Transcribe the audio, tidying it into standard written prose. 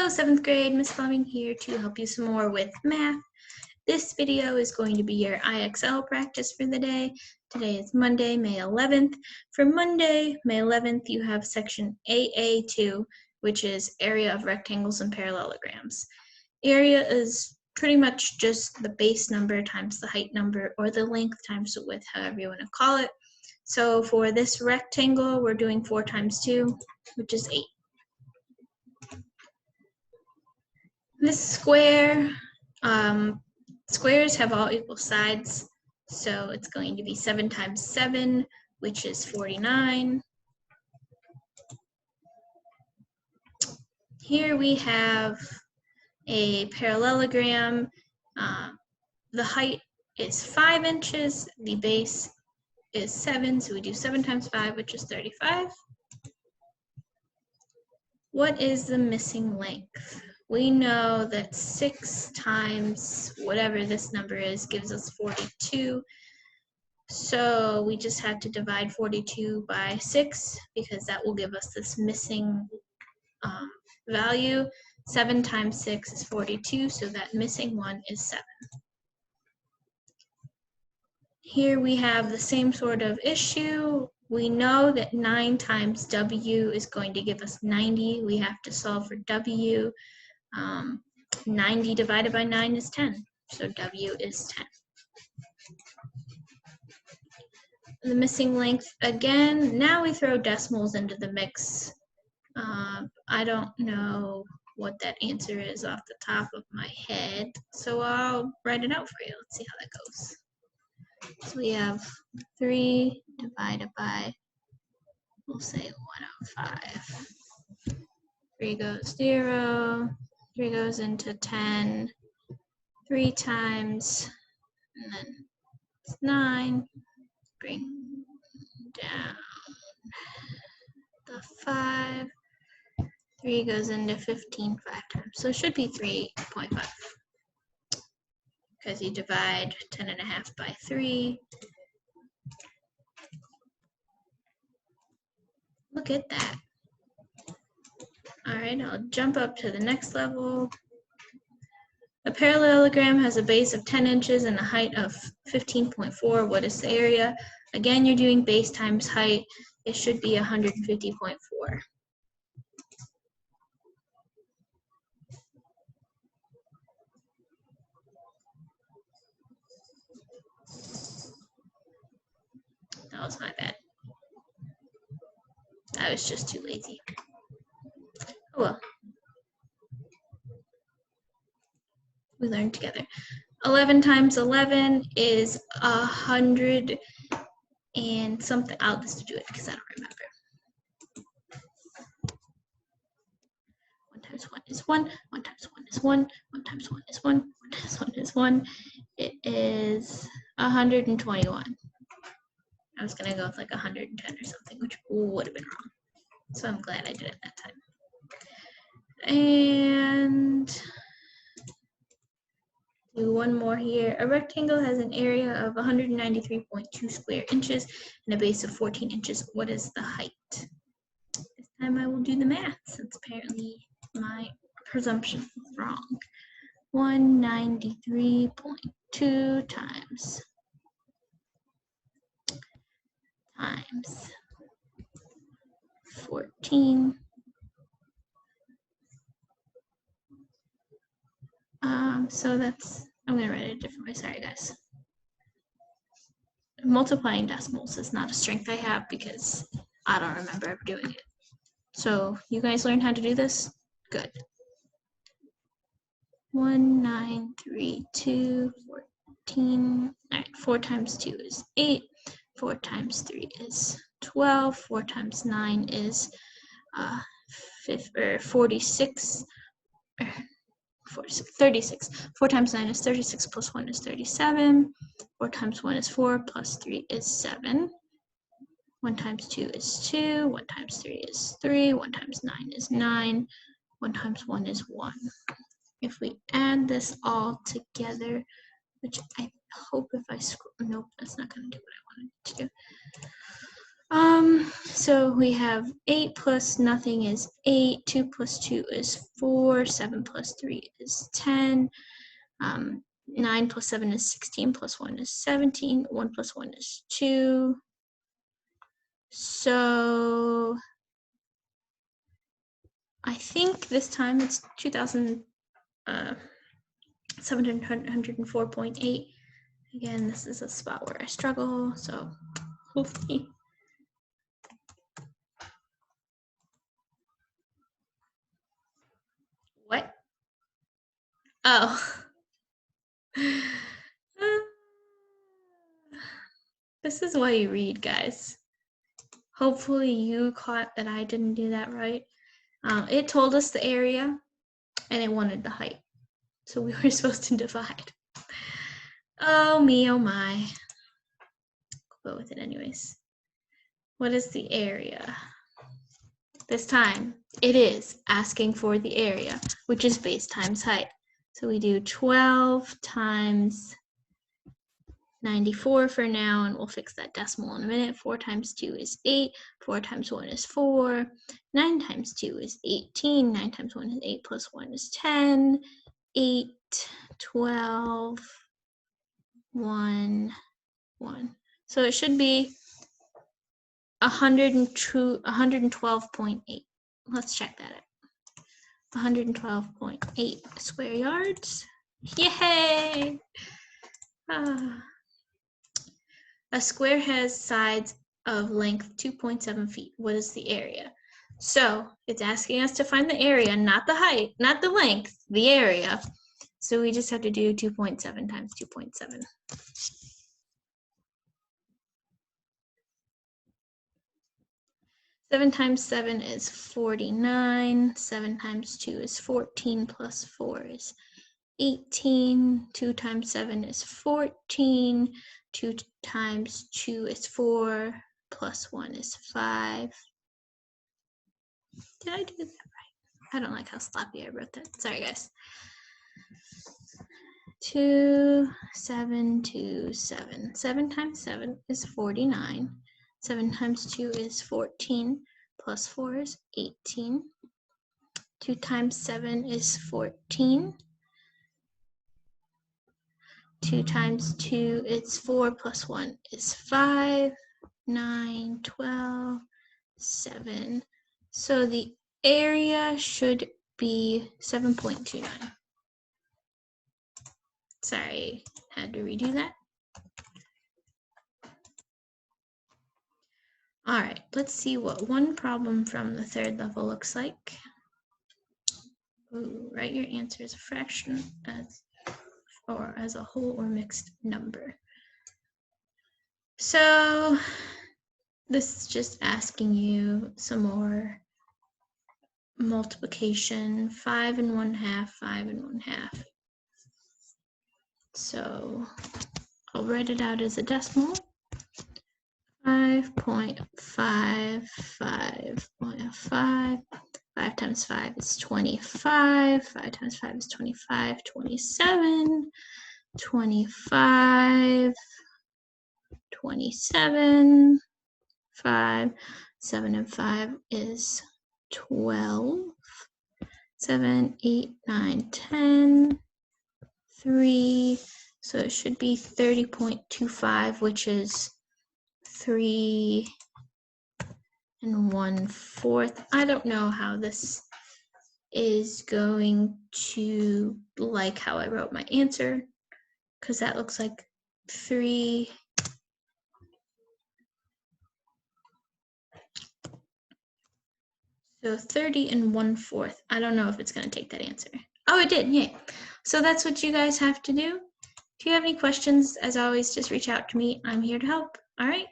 Hello, 7th grade, Miss Fleming here to help you some more with math. This video is going to be your IXL practice for the day. Today is Monday, May 11th. For Monday, May 11th, you have section AA.2, which is area of rectangles and parallelograms. Area is pretty much just the base number times the height number, or the length times the width, however you want to call it. So for this rectangle, we're doing 4 times 2, which is 8. This square, squares have all equal sides, so it's going to be 7 times 7, which is 49. Here we have a parallelogram. The height is 5 inches, the base is 7, so we do 7 times 5, which is 35. What is the missing length? We know that 6 times whatever this number is gives us 42. So we just have to divide 42 by 6 because that will give us this missing value. 7 times 6 is 42, so that missing one is 7. Here we have the same sort of issue. We know that 9 times W is going to give us 90. We have to solve for W. 90 divided by 9 is 10, so W is 10. The missing length, again, now we throw decimals into the mix. I don't know what that answer is off the top of my head, so I'll write it out for you. Let's see how that goes. So we have 3 divided by, we'll say 105. 3 goes 0, 3 goes into 10, 3 times, and then it's 9. Bring down the 5. 3 goes into 15 5 times, so it should be 3.5. Because you divide 10.5 by 3. Look at that. All right, I'll jump up to the next level. A parallelogram has a base of 10 inches and a height of 15.4. What is the area? Again, you're doing base times height. It should be 150.4. That was my bad. I was just too lazy. Oh well. We learned together. 11 times 11 is 100 and something. I'll just do it because I don't remember. 1 times 1 is 1. 1 times 1 is 1. 1 times 1 is 1. 1 times 1 is 1. It is 121. I was gonna go with like 110 or something, which would have been wrong. So I'm glad I did it that time. And do one more here. A rectangle has an area of 193.2 square inches and a base of 14 inches. What is the height? This time I will do the math since apparently my presumption is wrong. 193.2 times 14. So that's, I'm gonna write it a different way, sorry guys. Multiplying decimals is not a strength I have because I don't remember ever doing it. So you guys learn how to do this? Good. 1932, 14. All right, 4 times 2 is 8. 4 times 3 is 12. 4 times 9 is 46. 36. 4 times 9 is 36 plus 1 is 37. 4 times 1 is 4 plus 3 is 7. 1 times 2 is 2. 1 times 3 is 3. 1 times 9 is 9. 1 times 1 is 1. If we add this all together, which I hope if I scroll, nope, that's not going to do what I wanted to do. So we have 8 plus nothing is 8, 2 plus 2 is 4, 7 plus 3 is 10, 9 plus 7 is 16, plus 1 is 17, 1 plus 1 is 2. So I think this time it's 2,704.8. Again, this is a spot where I struggle, so hopefully. What? Oh. This is why you read, guys. Hopefully you caught that I didn't do that right. It told us the area, and it wanted the height. So we were supposed to divide. Oh me, oh my. Go with it anyways. What is the area? This time, it is asking for the area, which is base times height. So we do 12 times 94 for now, and we'll fix that decimal in a minute. 4 times 2 is 8. 4 times 1 is 4. 9 times 2 is 18. 9 times 1 is 8, plus 1 is 10. 8, 12, 1, 1. So it should be 112.8. Let's check that out. 112.8 square yards. Yay! A square has sides of length 2.7 feet. What is the area? So it's asking us to find the area, not the height, not the length, the area. So we just have to do 2.7 times 2.7. 7 times 7 is 49. 7 times 2 is 14, plus 4 is 18. 2 times 7 is 14. 2 times 2 is 4, plus 1 is 5. Did I do that right? I don't like how sloppy I wrote that. Sorry, guys. 2, 7, 2, 7. 7 times 7 is 49. 7 times 2 is 14, plus 4 is 18. 2 times 7 is 14. 2 times 2 is 4, plus 1 is 5. 9, 12, 7. So the area should be 7.29. Sorry, had to redo that. All right, let's see what one problem from the third level looks like. Ooh, write your answer as a fraction or as a whole or mixed number. So this is just asking you some more multiplication. 5 and 1/2, 5 and 1/2. So I'll write it out as a decimal. 5.5515. 5 times 5 is 25. 5 times 5 is 25. 27. 25. 27. 5. 7 and 5 is 12. 7, 8, 9, 10. 3. So it should be 30.25, which is 3 1/4. I don't know how this is going to like how I wrote my answer, because that looks like 3. So 30 1/4. I don't know if it's going to take that answer. Oh, it did. Yay. So that's what you guys have to do. If you have any questions, as always, just reach out to me. I'm here to help. All right.